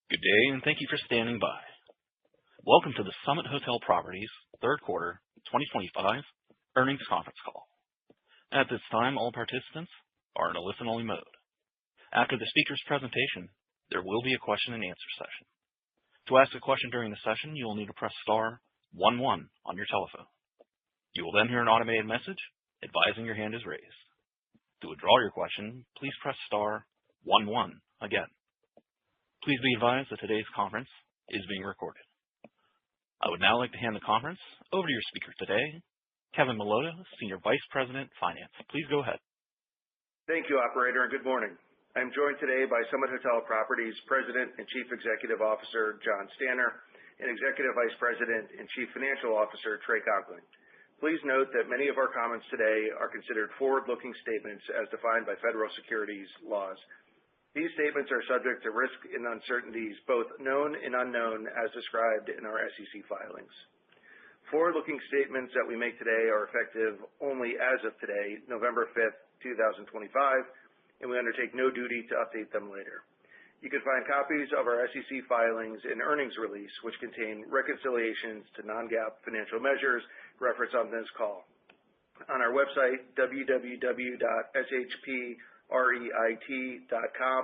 Good day, and thank you for standing by. Welcome to the Summit Hotel Properties third quarter 2025 earnings conference call. At this time, all participants are in a listen-only mode. After the speaker's presentation, there will be a question-and-answer session. To ask a question during the session, you will need to press star 11 on your telephone. You will then hear an automated message advising your hand is raised. To withdraw your question, please press star 11 again. Please be advised that today's conference is being recorded. I would now like to hand the conference over to your speaker today, Kevin Milota, Senior Vice President, Finance. Please go ahead. Thank you, Operator, and good morning. I'm joined today by Summit Hotel Properties President and Chief Executive Officer John Stanner and Executive Vice President and Chief Financial Officer Trey Conkling. Please note that many of our comments today are considered forward-looking statements as defined by federal securities laws. These statements are subject to risk and uncertainties, both known and unknown, as described in our SEC filings. Forward-looking statements that we make today are effective only as of today, November 5th, 2025, and we undertake no duty to update them later. You can find copies of our SEC filings and earnings release, which contain reconciliations to non-GAAP financial measures referenced on this call, on our website, www.shpreit.com.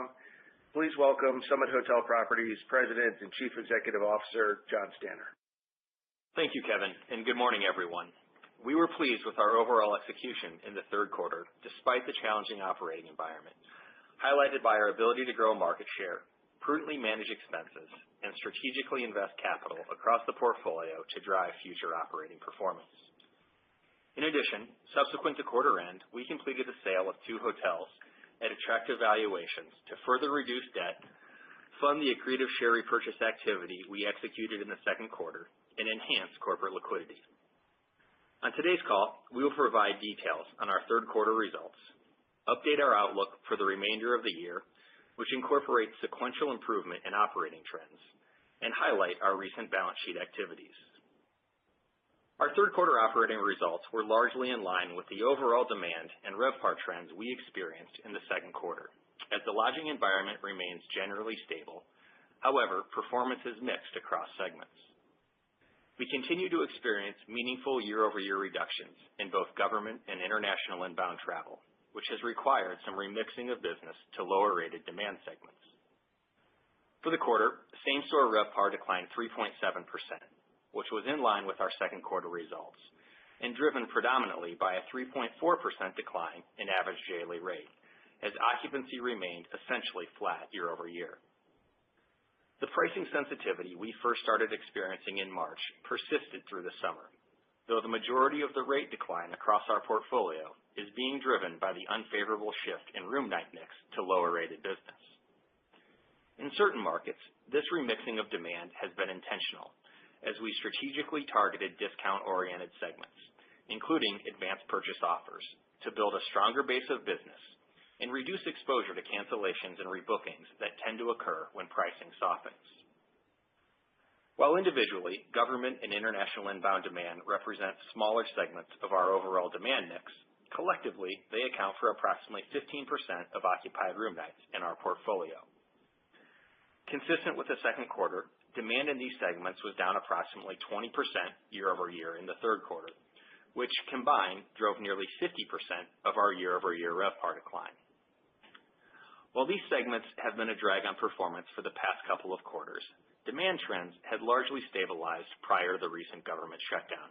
Please welcome Summit Hotel Properties President and Chief Executive Officer John Stanner. Thank you, Kevin, and good morning, everyone. We were pleased with our overall execution in the third quarter, despite the challenging operating environment, highlighted by our ability to grow market share, prudently manage expenses, and strategically invest capital across the portfolio to drive future operating performance. In addition, subsequent to quarter end, we completed the sale of 2 hotels at attractive valuations to further reduce debt, fund the accretive share repurchase activity we executed in the second quarter, and enhance corporate liquidity. On today's call, we will provide details on our third quarter results, update our outlook for the remainder of the year, which incorporates sequential improvement in operating trends, and highlight our recent balance sheet activities. Our third quarter operating results were largely in line with the overall demand and RevPAR trends we experienced in the second quarter, as the lodging environment remains generally stable. However, performance is mixed across segments. We continue to experience meaningful year-over-year reductions in both government and international inbound travel, which has required some remixing of business to lower-rated demand segments. For the quarter, same-store RevPAR declined 3.7%, which was in line with our second quarter results, and driven predominantly by a 3.4% decline in average daily rate, as occupancy remained essentially flat year-over-year. The pricing sensitivity we first started experiencing in March persisted through the summer, though the majority of the rate decline across our portfolio is being driven by the unfavorable shift in room night mix to lower-rated business. In certain markets, this remixing of demand has been intentional, as we strategically targeted discount-oriented segments, including advanced purchase offers, to build a stronger base of business and reduce exposure to cancellations and rebookings that tend to occur when pricing softens. While individually, government and international inbound demand represent smaller segments of our overall demand mix, collectively, they account for approximately 15% of occupied room nights in our portfolio. Consistent with the second quarter, demand in these segments was down approximately 20% year-over-year in the third quarter, which combined drove nearly 50% of our year-over-year RevPAR decline. While these segments have been a drag on performance for the past couple of quarters, demand trends had largely stabilized prior to the recent government shutdown,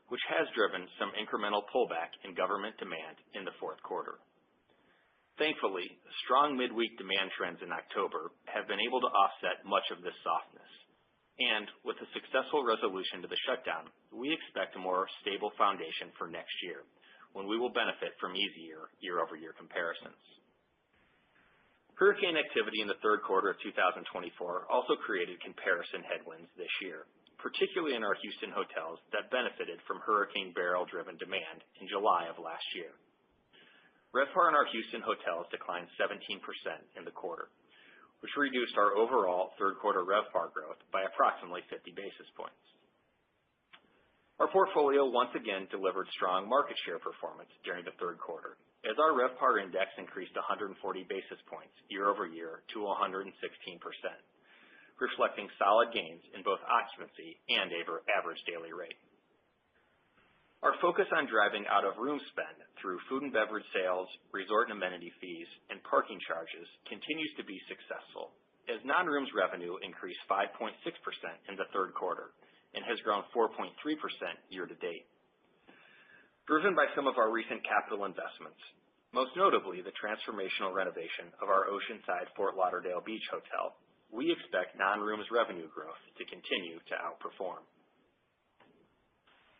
which has driven some incremental pullback in government demand in the fourth quarter. Thankfully, strong midweek demand trends in October have been able to offset much of this softness, and with a successful resolution to the shutdown, we expect a more stable foundation for next year, when we will benefit from easier year-over-year comparisons. Hurricane activity in the third quarter of 2024 also created comparison headwinds this year, particularly in our Houston hotels that benefited from Hurricane Beryl-driven demand in July of last year. RevPAR in our Houston hotels declined 17% in the quarter, which reduced our overall third quarter RevPAR growth by approximately 50 basis points. Our portfolio once again delivered strong market share performance during the third quarter, as our RevPAR index increased 140 basis points year-over-year to 116%, reflecting solid gains in both occupancy and average daily rate. Our focus on driving out-of-room spend through food and beverage sales, resort and amenity fees, and parking charges continues to be successful, as non-rooms revenue increased 5.6% in the third quarter and has grown 4.3% year to date. Driven by some of our recent capital investments, most notably the transformational renovation of our Oceanside Fort Lauderdale Beach Hotel, we expect non-rooms revenue growth to continue to outperform.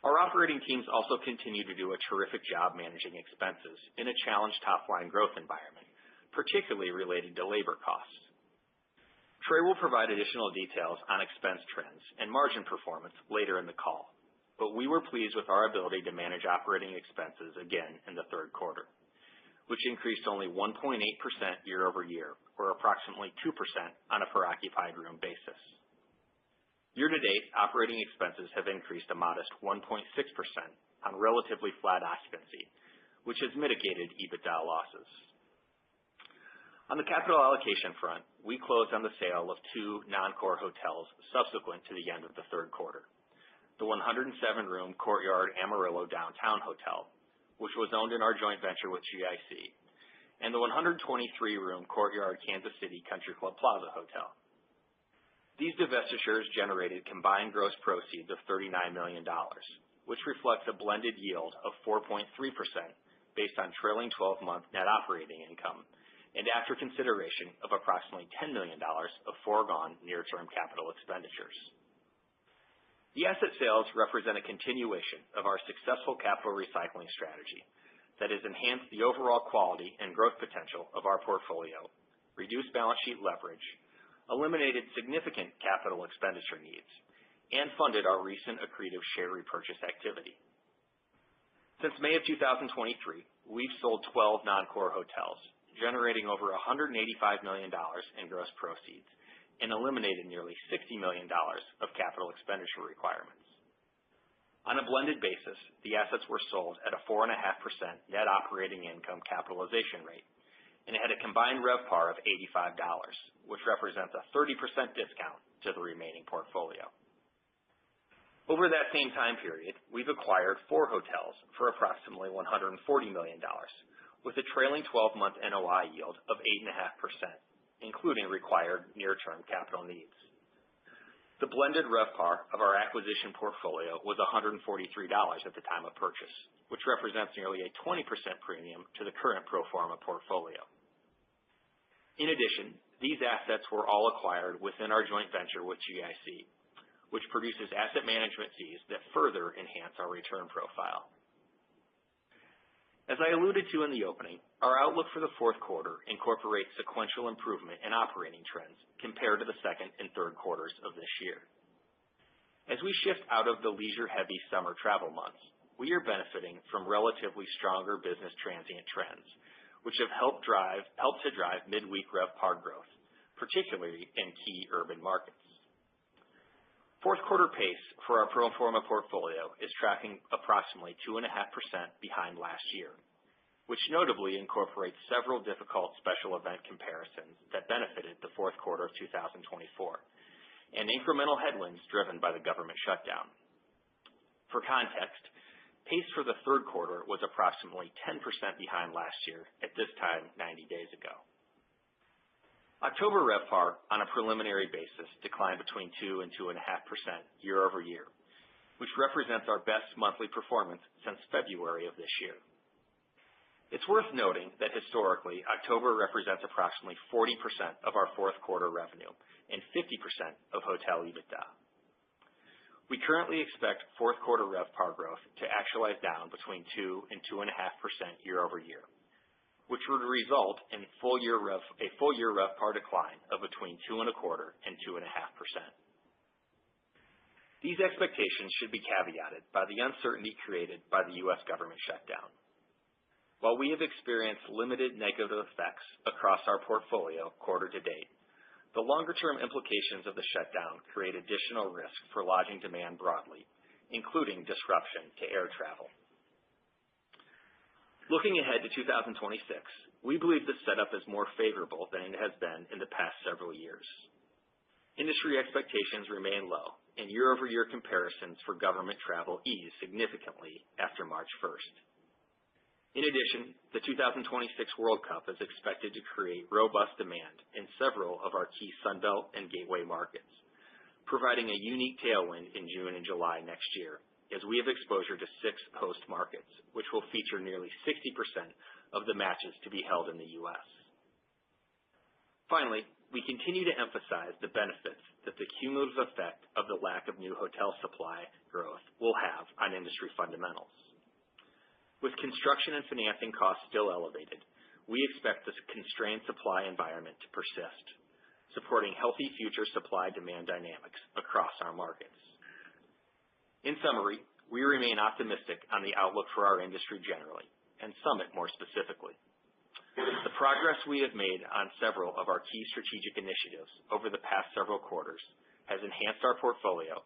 Our operating teams also continue to do a terrific job managing expenses in a challenged top-line growth environment, particularly related to labor costs. Trey will provide additional details on expense trends and margin performance later in the call, but we were pleased with our ability to manage operating expenses again in the third quarter, which increased only 1.8% year over year, or approximately 2% on a per occupied room basis. Year to date, operating expenses have increased a modest 1.6% on relatively flat occupancy, which has mitigated EBITDA losses. On the capital allocation front, we closed on the sale of 2 non-core hotels subsequent to the end of the third quarter. The 107-room Courtyard Amarillo Downtown Hotel, which was owned in our joint venture with GIC, and the 123-room Courtyard Kansas City Country Club Plaza Hotel. These divestitures generated combined gross proceeds of $39 million, which reflects a blended yield of 4.3% based on trailing 12-month net operating income, and after consideration of approximately $10 million of foregone near-term capital expenditures. The asset sales represent a continuation of our successful capital recycling strategy that has enhanced the overall quality and growth potential of our portfolio, reduced balance sheet leverage, eliminated significant capital expenditure needs, and funded our recent accretive share repurchase activity. Since May of 2023, we've sold 12 non-core hotels, generating over $185 million in gross proceeds and eliminated nearly $60 million of capital expenditure requirements. On a blended basis, the assets were sold at a 4.5% net operating income capitalization rate, and it had a combined RevPAR of $85, which represents a 30% discount to the remaining portfolio. Over that same time period, we've acquired 4 hotels for approximately $140 million, with a trailing 12-month NOI yield of 8.5%, including required near-term capital needs. The blended RevPAR of our acquisition portfolio was $143 at the time of purchase, which represents nearly a 20% premium to the current pro forma portfolio. In addition, these assets were all acquired within our joint venture with GIC, which produces asset management fees that further enhance our return profile. As I alluded to in the opening, our outlook for the fourth quarter incorporates sequential improvement in operating trends compared to the second and third quarters of this year. As we shift out of the leisure-heavy summer travel months, we are benefiting from relatively stronger business transient trends, which have helped to drive midweek RevPAR growth, particularly in key urban markets. Fourth quarter pace for our pro forma portfolio is tracking approximately 2.5% behind last year, which notably incorporates several difficult special event comparisons that benefited the fourth quarter of 2024, and incremental headwinds driven by the government shutdown. For context, pace for the third quarter was approximately 10% behind last year at this time 90 days ago. October RevPAR on a preliminary basis declined between 2 and 2.5% year over year, which represents our best monthly performance since February of this year. It's worth noting that historically, October represents approximately 40% of our fourth quarter revenue and 50% of hotel EBITDA. We currently expect fourth quarter RevPAR growth to actualize down between 2 and 2.5% year over year, which would result in a full year RevPAR decline of between 2.25% and 2.5%. These expectations should be caveated by the uncertainty created by the U.S. government shutdown. While we have experienced limited negative effects across our portfolio quarter to date, the longer-term implications of the shutdown create additional risk for lodging demand broadly, including disruption to air travel. Looking ahead to 2026, we believe the setup is more favorable than it has been in the past several years. Industry expectations remain low, and year-over-year comparisons for government travel ease significantly after March 1st. In addition, the 2026 World Cup is expected to create robust demand in several of our key Sunbelt and Gateway markets, providing a unique tailwind in June and July next year, as we have exposure to 6 host markets, which will feature nearly 60% of the matches to be held in the U.S. Finally, we continue to emphasize the benefits that the cumulative effect of the lack of new hotel supply growth will have on industry fundamentals. With construction and financing costs still elevated, we expect this constrained supply environment to persist, supporting healthy future supply-demand dynamics across our markets. In summary, we remain optimistic on the outlook for our industry generally, and Summit more specifically. The progress we have made on several of our key strategic initiatives over the past several quarters has enhanced our portfolio,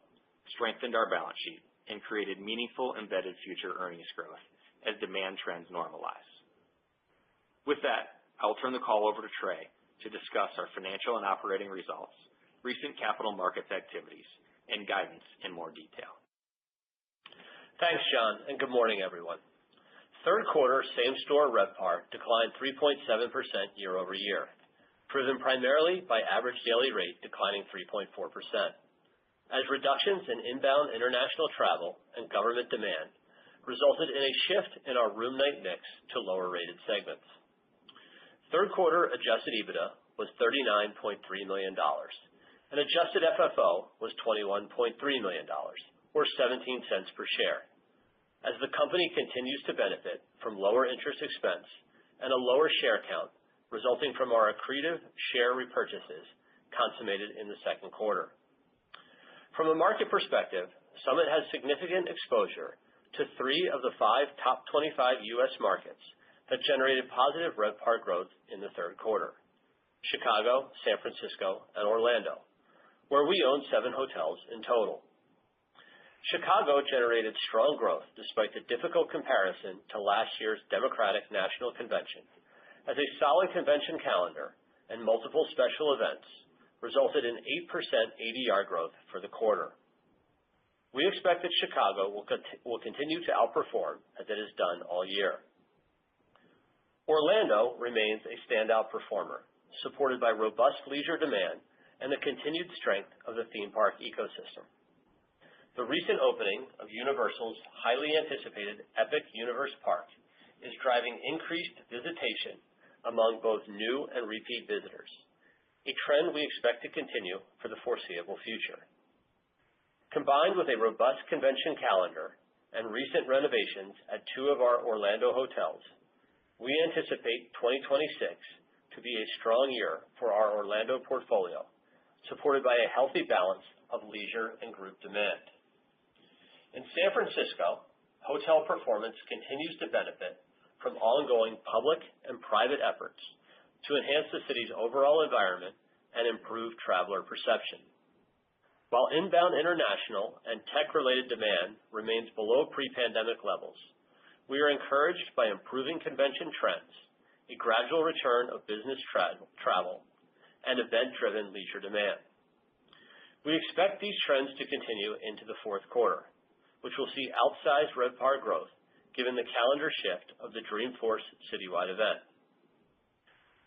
strengthened our balance sheet, and created meaningful embedded future earnings growth as demand trends normalize. With that, I will turn the call over to Trey to discuss our financial and operating results, recent capital markets activities, and guidance in more detail. Thanks, John, and good morning, everyone. Third quarter same-store RevPAR declined 3.7% year-over-year, driven primarily by average daily rate declining 3.4%, as reductions in inbound international travel and government demand resulted in a shift in our room night mix to lower-rated segments. Third quarter adjusted EBITDA was $39.3 million, and adjusted FFO was $21.3 million, or 17 cents per share, as the company continues to benefit from lower interest expense and a lower share count resulting from our accretive share repurchases consummated in the second quarter. From a market perspective, Summit has significant exposure to 3 of the 5 top 25 U.S. markets that generated positive RevPAR growth in the third quarter: Chicago, San Francisco, and Orlando, where we own 7 hotels in total. Chicago generated strong growth despite the difficult comparison to last year's Democratic National Convention, as a solid convention calendar and multiple special events resulted in 8% ADR growth for the quarter. We expect that Chicago will continue to outperform as it has done all year. Orlando remains a standout performer, supported by robust leisure demand and the continued strength of the theme park ecosystem. The recent opening of Universal's highly anticipated Epic Universe Park is driving increased visitation among both new and repeat visitors, a trend we expect to continue for the foreseeable future. Combined with a robust convention calendar and recent renovations at 2 of our Orlando hotels, we anticipate 2026 to be a strong year for our Orlando portfolio, supported by a healthy balance of leisure and group demand. In San Francisco, hotel performance continues to benefit from ongoing public and private efforts to enhance the city's overall environment and improve traveler perception. While inbound international and tech-related demand remains below pre-pandemic levels, we are encouraged by improving convention trends, a gradual return of business travel, and event-driven leisure demand. We expect these trends to continue into the fourth quarter, which will see outsized RevPAR growth given the calendar shift of the Dreamforce citywide event.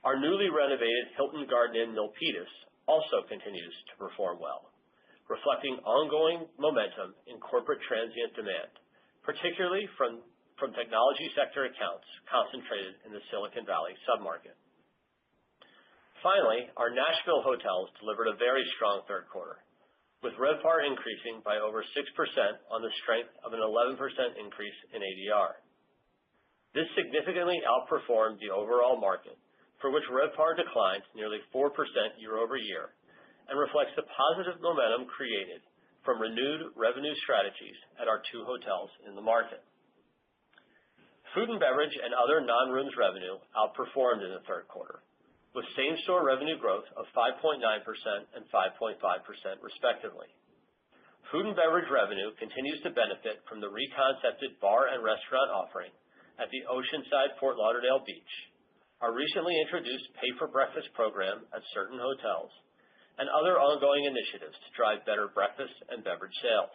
Our newly renovated Hilton Garden Inn Milpitas also continues to perform well, reflecting ongoing momentum in corporate transient demand, particularly from technology sector accounts concentrated in the Silicon Valley submarket. Finally, our Nashville hotels delivered a very strong third quarter, with RevPAR increasing by over 6% on the strength of an 11% increase in ADR. This significantly outperformed the overall market, for which RevPAR declined nearly 4% year-over-year, and reflects the positive momentum created from renewed revenue strategies at our 2 hotels in the market. Food and beverage and other non-rooms revenue outperformed in the third quarter, with same-store revenue growth of 5.9% and 5.5% respectively. Food and beverage revenue continues to benefit from the reconcepted bar and restaurant offering at the Oceanside Fort Lauderdale Beach, our recently introduced pay-for-breakfast program at certain hotels, and other ongoing initiatives to drive better breakfast and beverage sales.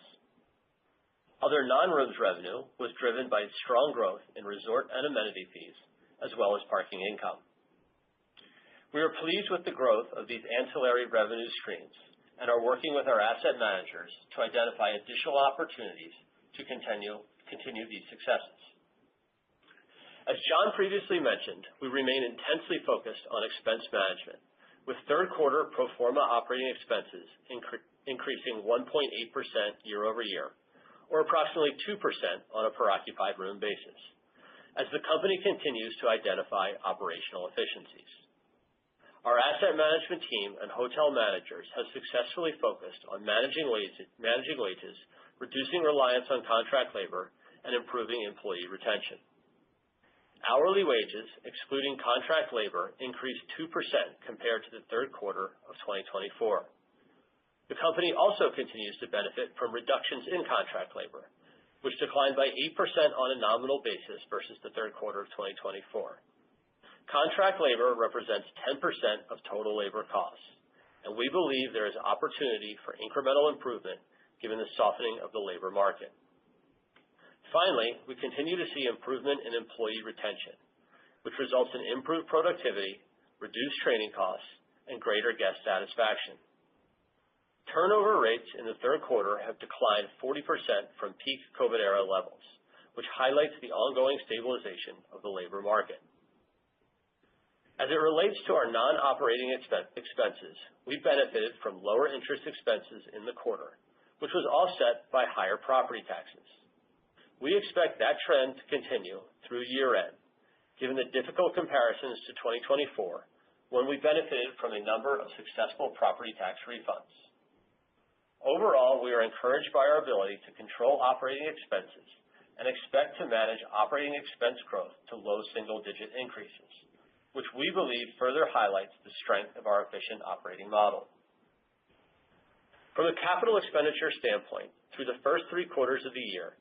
Other non-rooms revenue was driven by strong growth in resort and amenity fees, as well as parking income. We are pleased with the growth of these ancillary revenue streams and are working with our asset managers to identify additional opportunities to continue these successes. As John previously mentioned, we remain intensely focused on expense management, with third quarter pro forma operating expenses increasing 1.8% year over year, or approximately 2% on a per occupied room basis, as the company continues to identify operational efficiencies. Our asset management team and hotel managers have successfully focused on managing wages, reducing reliance on contract labor, and improving employee retention. Hourly wages, excluding contract labor, increased 2% compared to the third quarter of 2024. The company also continues to benefit from reductions in contract labor, which declined by 8% on a nominal basis versus the third quarter of 2024. Contract labor represents 10% of total labor costs, and we believe there is opportunity for incremental improvement given the softening of the labor market. Finally, we continue to see improvement in employee retention, which results in improved productivity, reduced training costs, and greater guest satisfaction. Turnover rates in the third quarter have declined 40% from peak COVID-era levels, which highlights the ongoing stabilization of the labor market. As it relates to our non-operating expenses, we benefited from lower interest expenses in the quarter, which was offset by higher property taxes. We expect that trend to continue through year-end, given the difficult comparisons to 2024, when we benefited from a number of successful property tax refunds. Overall, we are encouraged by our ability to control operating expenses and expect to manage operating expense growth to low single-digit increases, which we believe further highlights the strength of our efficient operating model. From a capital expenditure standpoint, through the first 3 quarters of the year,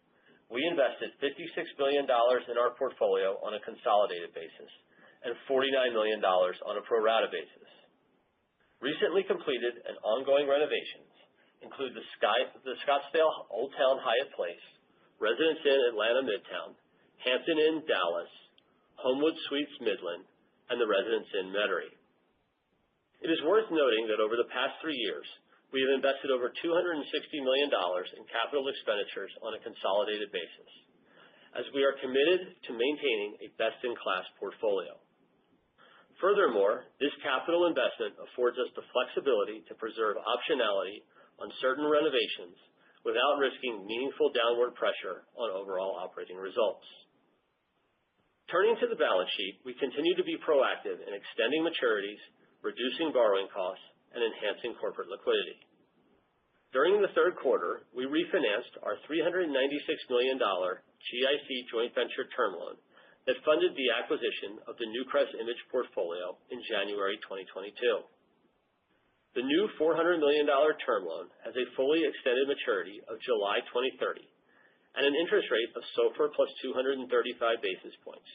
we invested $56 million in our portfolio on a consolidated basis and $49 million on a pro rata basis. Recently completed and ongoing renovations include the Scottsdale Old Town Hyatt Place, Residence Inn Atlanta Midtown, Hampton Inn Dallas, Homewood Suites Midland, and the Residence Inn Metairie. It is worth noting that over the past 3 years, we have invested over $260 million in capital expenditures on a consolidated basis, as we are committed to maintaining a best-in-class portfolio. Furthermore, this capital investment affords us the flexibility to preserve optionality on certain renovations without risking meaningful downward pressure on overall operating results. Turning to the balance sheet, we continue to be proactive in extending maturities, reducing borrowing costs, and enhancing corporate liquidity. During the third quarter, we refinanced our $396 million GIC joint venture term loan that funded the acquisition of the Newcrest Image portfolio in January 2022. The new $400 million term loan has a fully extended maturity of July 2030 and an interest rate of SOFR plus 235 basis points,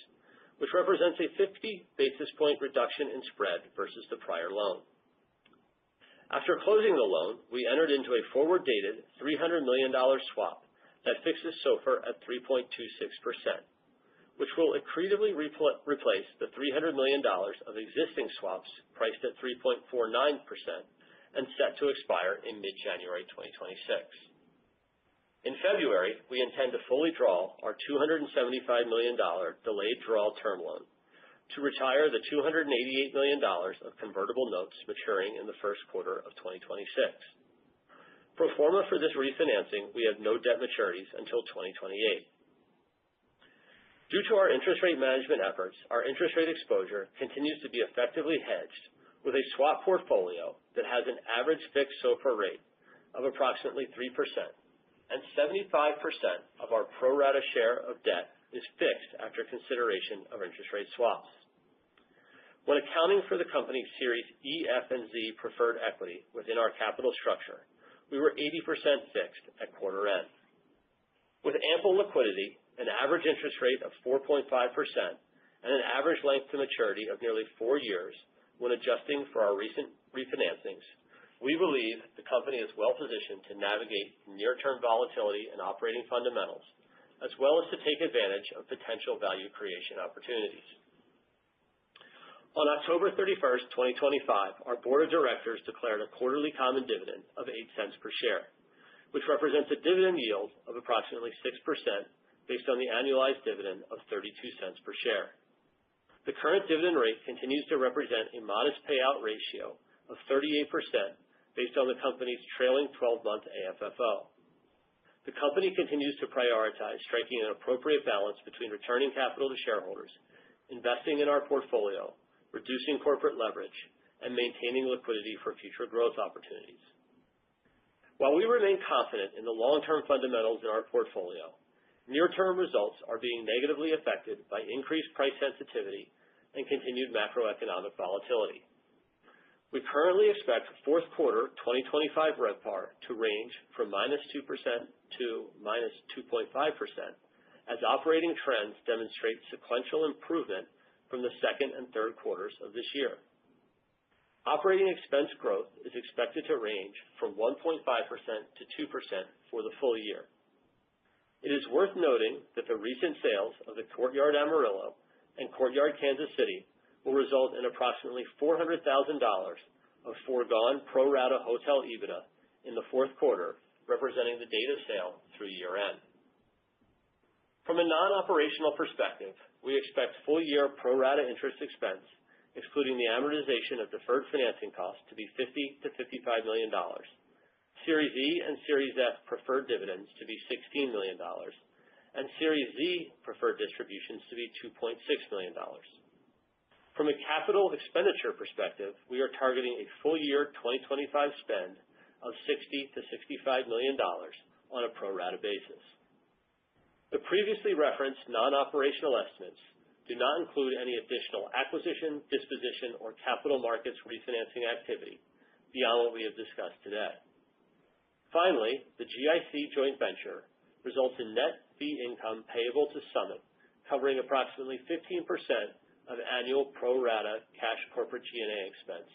which represents a 50 basis point reduction in spread versus the prior loan. After closing the loan, we entered into a forward-dated $300 million swap that fixes SOFR at 3.26%, which will accretively replace the $300 million of existing swaps priced at 3.49% and set to expire in mid-January 2026. In February, we intend to fully draw our $275 million delayed draw term loan to retire the $288 million of convertible notes maturing in the first quarter of 2026. Pro forma for this refinancing, we have no debt maturities until 2028. Due to our interest rate management efforts, our interest rate exposure continues to be effectively hedged with a swap portfolio that has an average fixed SOFR rate of approximately 3%, and 75% of our pro rata share of debt is fixed after consideration of interest rate swaps. When accounting for the company's Series E, F, and Z preferred equity within our capital structure, we were 80% fixed at quarter end. With ample liquidity, an average interest rate of 4.5%, and an average length to maturity of nearly 4 years when adjusting for our recent refinancings, we believe the company is well positioned to navigate near-term volatility and operating fundamentals, as well as to take advantage of potential value creation opportunities. On October 31st, 2025, our board of directors declared a quarterly common dividend of 8 cents per share, which represents a dividend yield of approximately 6% based on the annualized dividend of 32 cents per share. The current dividend rate continues to represent a modest payout ratio of 38% based on the company's trailing 12-month AFFO. The company continues to prioritize striking an appropriate balance between returning capital to shareholders, investing in our portfolio, reducing corporate leverage, and maintaining liquidity for future growth opportunities. While we remain confident in the long-term fundamentals in our portfolio, near-term results are being negatively affected by increased price sensitivity and continued macroeconomic volatility. We currently expect fourth quarter 2025 RevPAR to range from -2% to -2.5% as operating trends demonstrate sequential improvement from the second and third quarters of this year. Operating expense growth is expected to range from 1.5% to 2% for the full year. It is worth noting that the recent sales of the Courtyard Amarillo and Courtyard Kansas City will result in approximately $400,000 of foregone pro rata hotel EBITDA in the fourth quarter, representing the date of sale through year-end. From a non-operational perspective, we expect full-year pro rata interest expense, excluding the amortization of deferred financing costs, to be $50 to $55 million, Series E and Series F preferred dividends to be $16 million, and Series Z preferred distributions to be $2.6 million. From a capital expenditure perspective, we are targeting a full-year 2025 spend of $60 to $65 million on a pro rata basis. The previously referenced non-operational estimates do not include any additional acquisition, disposition, or capital markets refinancing activity beyond what we have discussed today. Finally, the GIC joint venture results in net fee income payable to Summit, covering approximately 15% of annual pro rata cash corporate G&A expense,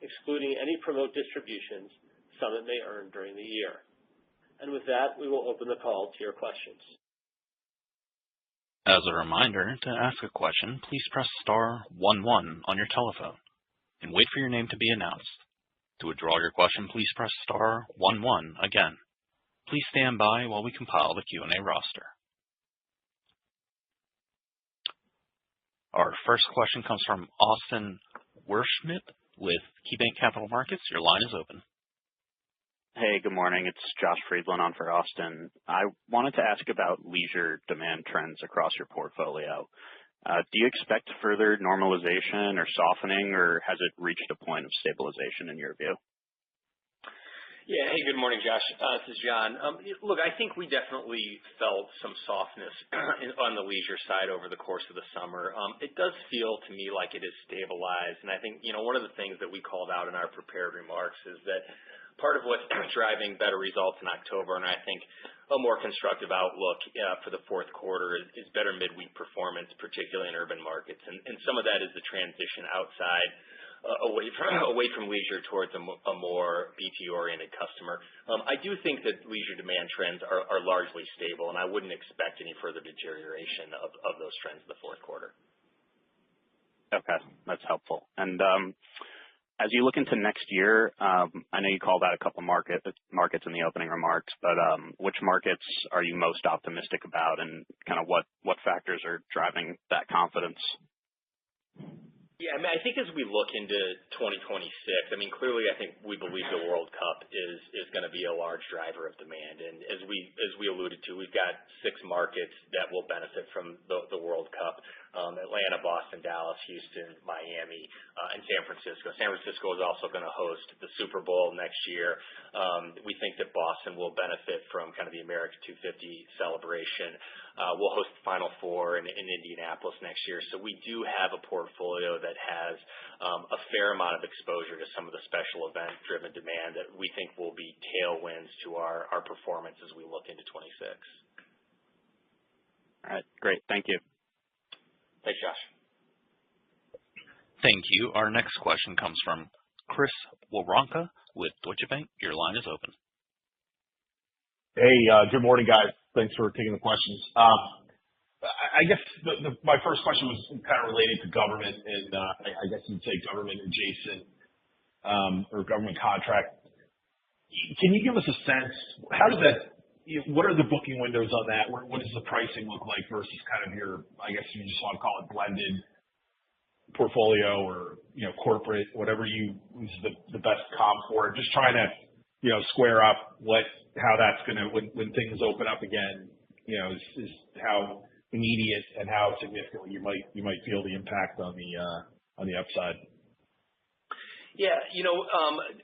excluding any promote distributions Summit may earn during the year. And with that, we will open the call to your questions. As a reminder, to ask a question, please press star 11 on your telephone and wait for your name to be announced. To withdraw your question, please press star 11 again. Please stand by while we compile the Q&A roster. Our first question comes from Austin Wurschmidt with KeyBanc Capital Markets. Your line is open. Hey, good morning. It's Josh Friedland on for Austin. I wanted to ask about leisure demand trends across your portfolio. Do you expect further normalization or softening, or has it reached a point of stabilization in your view? Yeah. Hey, good morning, Josh. This is John. Look, I think we definitely felt some softness on the leisure side over the course of the summer. It does feel to me like it is stabilized. And I think, one of the things that we called out in our prepared remarks is that part of what's driving better results in October, and I think a more constructive outlook for the fourth quarter, is better midweek performance, particularly in urban markets. And some of that is the transition outside, away from leisure towards a more BT-oriented customer. I do think that leisure demand trends are largely stable, and I wouldn't expect any further deterioration of those trends in the fourth quarter. Okay, that's helpful. And as you look into next year, I know you called out a couple markets in the opening remarks, but which markets are you most optimistic about, and kind of what factors are driving that confidence? Yeah, I think as we look into 2026, clearly I think we believe the World Cup is going to be a large driver of demand. And as we alluded to, we've got 6 markets that will benefit from the World Cup: Atlanta, Boston, Dallas, Houston, Miami, and San Francisco. San Francisco is also going to host the Super Bowl next year. We think that Boston will benefit from kind of the America 250 celebration. We'll host the Final Four in Indianapolis next year. So we do have a portfolio that has a fair amount of exposure to some of the special event-driven demand that we think will be tailwinds to our performance as we look into 26. All right, great. Thank you. Thanks, Josh. Thank you. Our next question comes from Chris Woronka with Deutsche Bank. Your line is open. Hey, good morning, guys. Thanks for taking the questions. I guess my first question was kind of related to government, and I guess you'd say government adjacent or government contract. Can you give us a sense, how does that, what are the booking windows on that? What does the pricing look like versus kind of your, I guess you just want to call it blended portfolio or, corporate, whatever you use the best comp for? Just trying to, square up how that's going to, when things open up again, is how immediate and how significantly you might feel the impact on the upside. Yeah,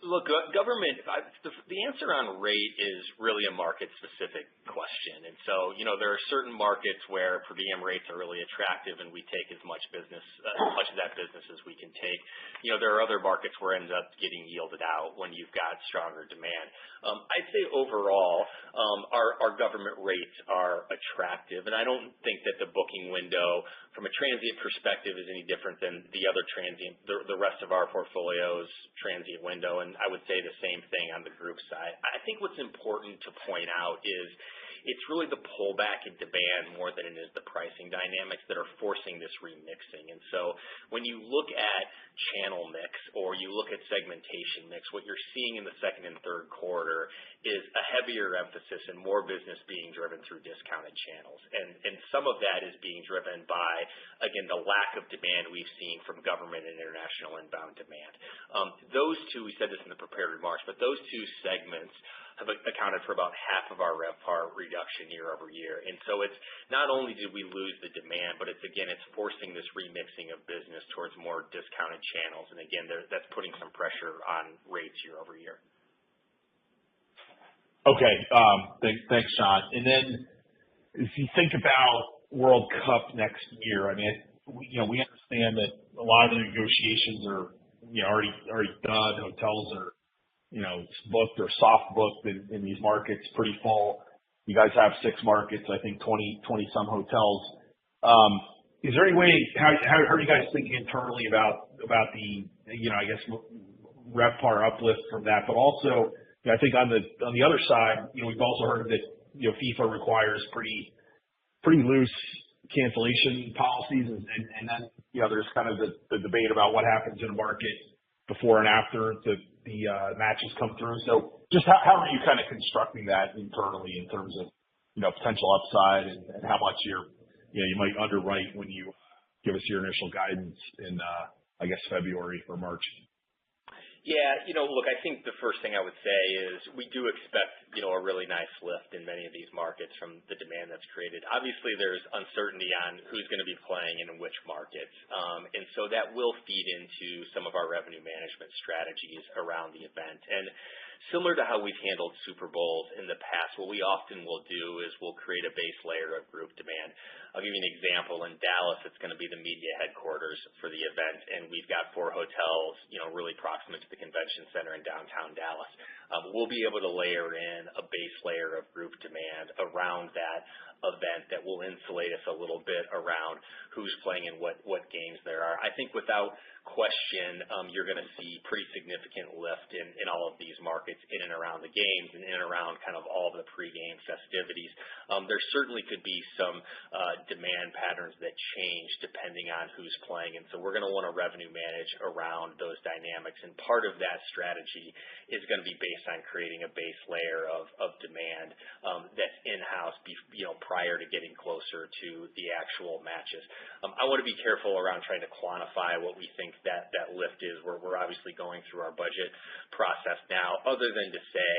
look, government, the answer on rate is really a market-specific question. And so, there are certain markets where per diem rates are really attractive and we take as much business, as much of that business as we can take. There are other markets where it ends up getting yielded out when you've got stronger demand. I'd say overall, our government rates are attractive, and I don't think that the booking window from a transient perspective is any different than the other transient, the rest of our portfolio's transient window, and I would say the same thing on the group side. I think what's important to point out is it's really the pullback in demand more than it is the pricing dynamics that are forcing this remixing. And so when you look at channel mix or you look at segmentation mix, what you're seeing in the second and third quarter is a heavier emphasis and more business being driven through discounted channels. And some of that is being driven by, again, the lack of demand we've seen from government and international inbound demand. Those two, we said this in the prepared remarks, but those two segments have accounted for about half of our RevPAR reduction year over year. And so it's not only did we lose the demand, but it's forcing this remixing of business towards more discounted channels. And again, that's putting some pressure on rates year over year. Okay. Thanks, John. And then if you think about World Cup next year, I mean, we understand that a lot of the negotiations are already done. Hotels are booked or soft booked in these markets, pretty full. You guys have 6 markets, I think 20 some hotels. Is there any way, how are you guys thinking internally about the, I guess, RevPAR uplift from that? But also, I think on the other side, we've also heard that, FIFA requires pretty loose cancellation policies. And then, there's kind of the debate about what happens in a market before and after the matches come through. So just how are you kind of constructing that internally in terms of, potential upside and how much you might underwrite when you give us your initial guidance in, I guess, February or March? Yeah, look, I think the first thing I would say is we do expect, a really nice lift in many of these markets from the demand that's created. Obviously, there's uncertainty on who's going to be playing and in which markets. And so that will feed into some of our revenue management strategies around the event. And similar to how we've handled Super Bowls in the past, what we often will do is we'll create a base layer of group demand. I'll give you an example. In Dallas, it's going to be the media headquarters for the event, and we've got 4 hotels, really proximate to the convention center in downtown Dallas. We'll be able to layer in a base layer of group demand around that event that will insulate us a little bit around who's playing and what games there are. I think without question, you're going to see pretty significant lift in all of these markets in and around the games and in and around kind of all the pregame festivities. There certainly could be some demand patterns that change depending on who's playing. And so we're going to want to revenue manage around those dynamics. And part of that strategy is going to be based on creating a base layer of demand that's in-house prior to getting closer to the actual matches. I want to be careful around trying to quantify what we think that lift is. We're obviously going through our budget process now, other than to say,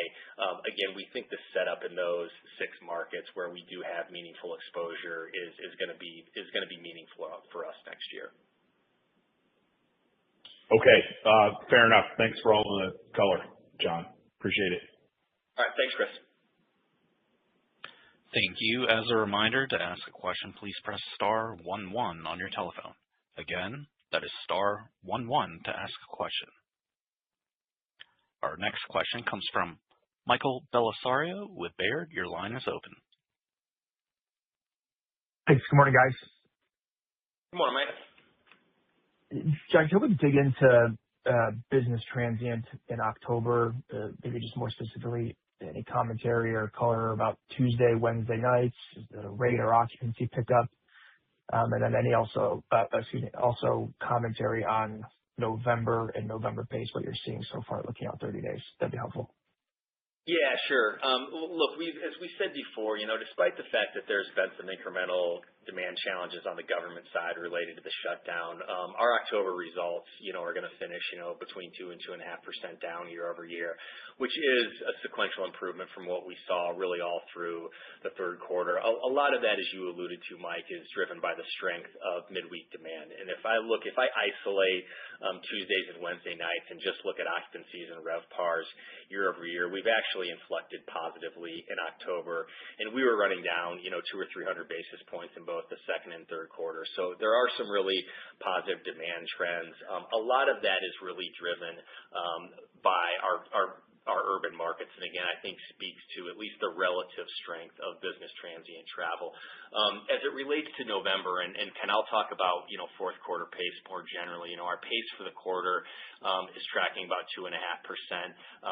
again, we think the setup in those 6 markets where we do have meaningful exposure is going to be meaningful for us next year. Okay, fair enough. Thanks for all the color, John. Appreciate it. All right, thanks, Chris. Thank you. As a reminder, to ask a question, please press star 11 on your telephone. Again, that is star 11 to ask a question. Our next question comes from Michael Bellisario with Baird. Your line is open. Thanks. Good morning, guys. Good morning, Mike. John, can we dig into business transient in October? Maybe just more specifically, any commentary or color about Tuesday, Wednesday nights, the rate or occupancy pickup? And then also commentary on November and November pace, what you're seeing so far looking out 30 days. That'd be helpful. Yeah, sure. Look, as we said before, despite the fact that there's been some incremental demand challenges on the government side related to the shutdown, our October results, are going to finish, between 2 and 2.5% down year over year, which is a sequential improvement from what we saw really all through the third quarter. A lot of that, as you alluded to, Mike, is driven by the strength of midweek demand. And if I isolate Tuesdays and Wednesday nights and just look at occupancies and RevPARs year over year, we've actually inflected positively in October, and we were running down, 200 or 300 basis points in both the second and third quarter. So there are some really positive demand trends. A lot of that is really driven by our urban markets, and again, I think speaks to at least the relative strength of business transient travel. As it relates to November, and Ken, I'll talk about fourth quarter pace more generally. Our pace for the quarter is tracking about 2.5%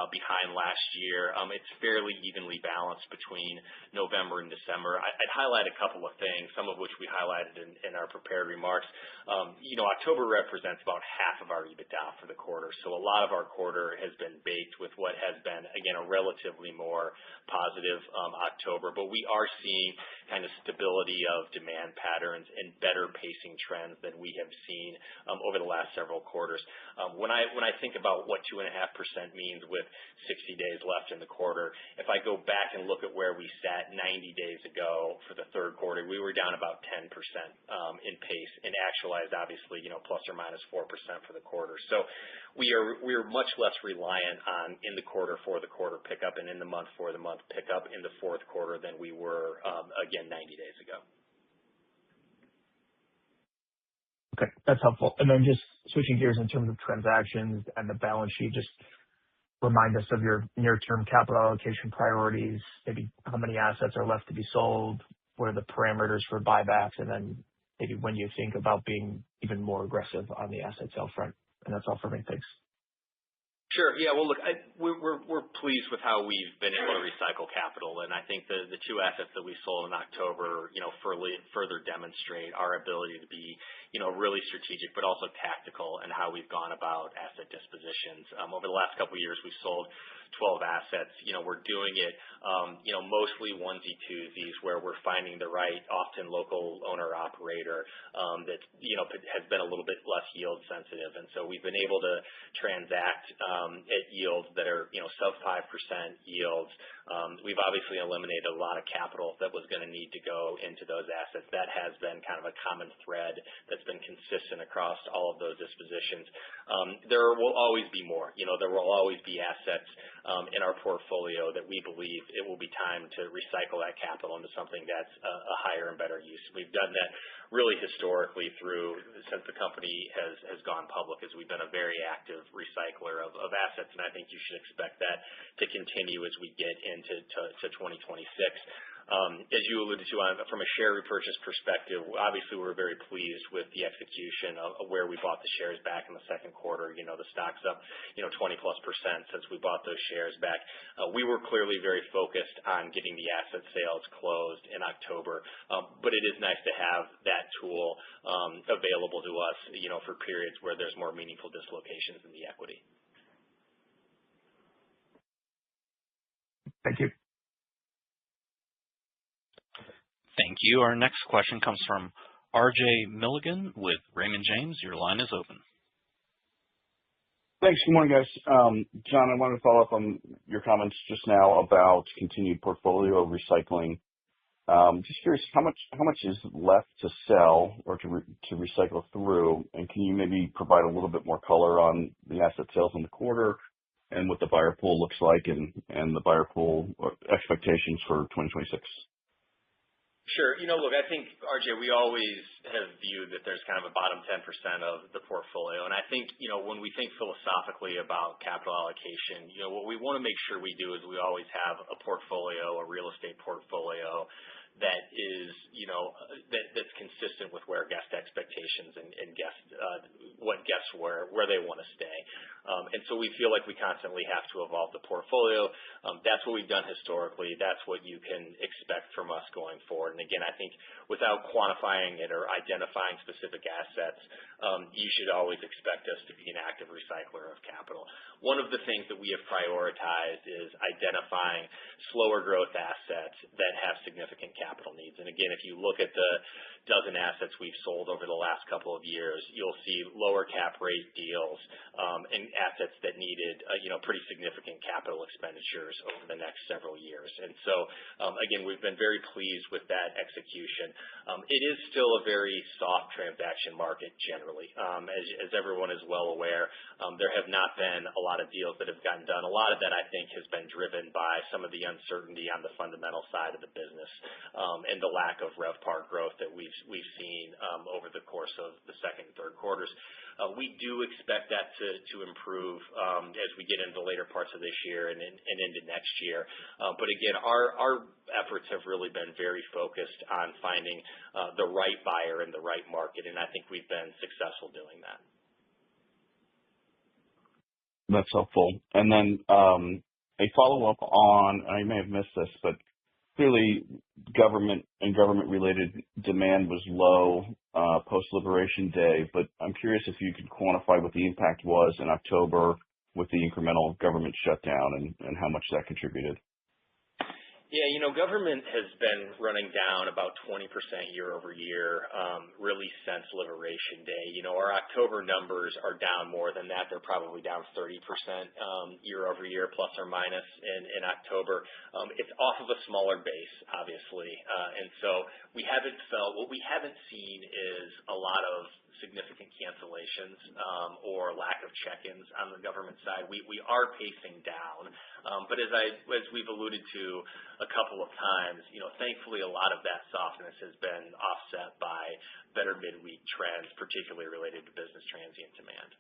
behind last year. It's fairly evenly balanced between November and December. I'd highlight a couple of things, some of which we highlighted in our prepared remarks. October represents about half of our EBITDA for the quarter, so a lot of our quarter has been baked with what has been, again, a relatively more positive October, but we are seeing kind of stability of demand patterns and better pacing trends than we have seen over the last several quarters. When I think about what 2.5% means with 60 days left in the quarter, if I go back and look at where we sat 90 days ago for the third quarter, we were down about 10% in pace, and actualized, obviously, plus or minus 4% for the quarter. So we are much less reliant on in the quarter for the quarter pickup and in the month for the month pickup in the fourth quarter than we were, again, 90 days ago. Okay, that's helpful. And then just switching gears in terms of transactions and the balance sheet, just remind us of your near-term capital allocation priorities, maybe how many assets are left to be sold, what are the parameters for buybacks, and then maybe when you think about being even more aggressive on the asset sale front. And that's all for me. Thanks. Sure. Yeah. Well, look, we're pleased with how we've been able to recycle capital, and I think the two assets that we sold in October, further demonstrate our ability to be, really strategic, but also tactical in how we've gone about asset dispositions. Over the last couple of years, we've sold 12 assets. We're doing it, mostly onesie twosies, where we're finding the right, often local owner operator that has been a little bit less yield sensitive, and so we've been able to transact at yields that are sub 5% yields. We've obviously eliminated a lot of capital that was going to need to go into those assets. That has been kind of a common thread that's been consistent across all of those dispositions. There will always be more. There will always be assets in our portfolio that we believe it will be time to recycle that capital into something that's a higher and better use. We've done that really historically since the company has gone public, as we've been a very active recycler of assets, and I think you should expect that to continue as we get into 2026. As you alluded to, from a share repurchase perspective, obviously we're very pleased with the execution of where we bought the shares back in the second quarter. The stock's up 20+% since we bought those shares back. We were clearly very focused on getting the asset sales closed in October, but it is nice to have that tool available to us for periods where there's more meaningful dislocations in the equity. Thank you. Thank you. Our next question comes from RJ Milligan with Raymond James. Your line is open. Thanks. Good morning, guys. John, I wanted to follow up on your comments just now about continued portfolio recycling. Just curious, how much is left to sell or to recycle through, and can you maybe provide a little bit more color on the asset sales in the quarter and what the buyer pool looks like and the buyer pool expectations for 2026? Sure. Look, I think, RJ, we always have viewed that there's kind of a bottom 10% of the portfolio. And I think, when we think philosophically about capital allocation, what we want to make sure we do is we always have a portfolio, a real estate portfolio that is, that's consistent with where guest expectations and what guests where they want to stay. And so we feel like we constantly have to evolve the portfolio. That's what we've done historically. That's what you can expect from us going forward. And again, I think without quantifying it or identifying specific assets, you should always expect us to be an active recycler of capital. One of the things that we have prioritized is identifying slower growth assets that have significant capital needs. And again, if you look at the dozen assets we've sold over the last couple of years, you'll see lower cap rate deals and assets that needed pretty significant capital expenditures over the next several years. And so again, we've been very pleased with that execution. It is still a very soft transaction market generally. As everyone is well aware, there have not been a lot of deals that have gotten done. A lot of that, I think, has been driven by some of the uncertainty on the fundamental side of the business and the lack of RevPAR growth that we've seen over the course of the second and third quarters. We do expect that to improve as we get into the later parts of this year and into next year. But again, our efforts have really been very focused on finding the right buyer in the right market, and I think we've been successful doing that. That's helpful. And then a follow-up on, I may have missed this, but clearly government and government-related demand was low post-Liberation Day, but I'm curious if you could quantify what the impact was in October with the incremental government shutdown and how much that contributed. Yeah, government has been running down about 20% year over year, really since Liberation Day. Our October numbers are down more than that. They're probably down 30% year over year, plus or minus in October. It's off of a smaller base, obviously. And so what we haven't seen is a lot of significant cancellations or lack of check-ins on the government side. We are pacing down, but as we've alluded to a couple of times, thankfully a lot of that softness has been offset by better midweek trends, particularly related to business transient demand.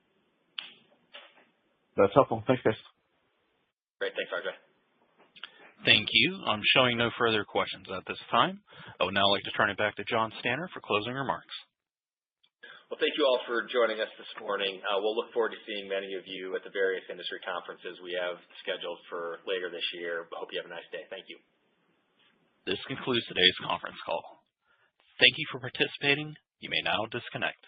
That's helpful. Thanks, guys. Great. Thanks, RJ. Thank you. I'm showing no further questions at this time. I would now like to turn it back to John Stanner for closing remarks. Well, thank you all for joining us this morning. We'll look forward to seeing many of you at the various industry conferences we have scheduled for later this year. Hope you have a nice day. Thank you. This concludes today's conference call. Thank you for participating. You may now disconnect.